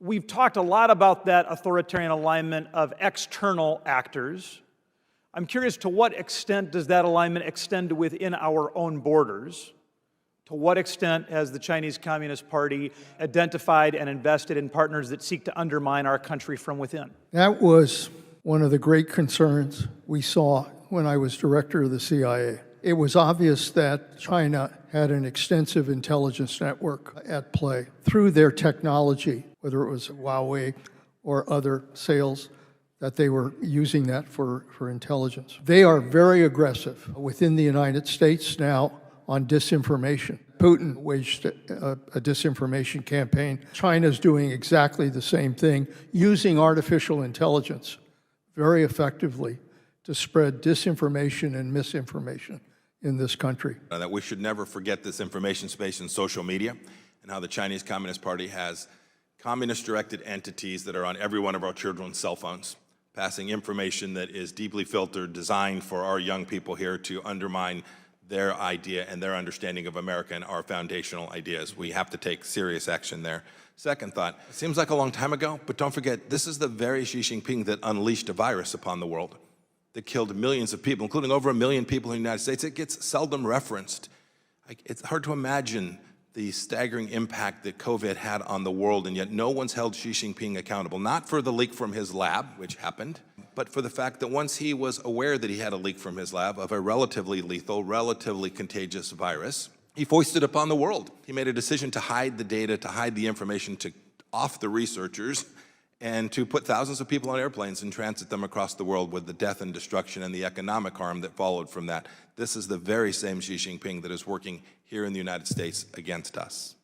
We've talked a lot about that authoritarian alignment of external actors. I'm curious, to what extent does that alignment extend to within our own borders? To what extent has the Chinese Communist Party identified and invested in partners that seek to undermine our country from within? That was one of the great concerns we saw when I was director of the CIA. It was obvious that China had an extensive intelligence network at play through their technology, whether it was Huawei or other sales, that they were using that for intelligence. They are very aggressive within the United States now on disinformation. Putin waged a disinformation campaign. China's doing exactly the same thing, using artificial intelligence very effectively to spread disinformation and misinformation in this country. That we should never forget this information space in social media and how the Chinese Communist Party has communist-directed entities that are on every one of our children's cell phones, passing information that is deeply filtered, designed for our young people here to undermine their idea and their understanding of America and our foundational ideas. We have to take serious action there. Second thought, it seems like a long time ago, but don't forget, this is the very Xi Jinping that unleashed a virus upon the world, that killed millions of people, including over 1 million people in the United States. It gets seldom referenced. It's hard to imagine the staggering impact that COVID had on the world, and yet no one's held Xi Jinping accountable, not for the leak from his lab, which happened, but for the fact that once he was aware that he had a leak from his lab of a relatively lethal, relatively contagious virus, he foisted it upon the world. He made a decision to hide the data, to hide the information, to off the researchers, and to put thousands of people on airplanes and transit them across the world with the death and destruction and the economic harm that followed from that. This is the very same Xi Jinping that is working here in the United States against us.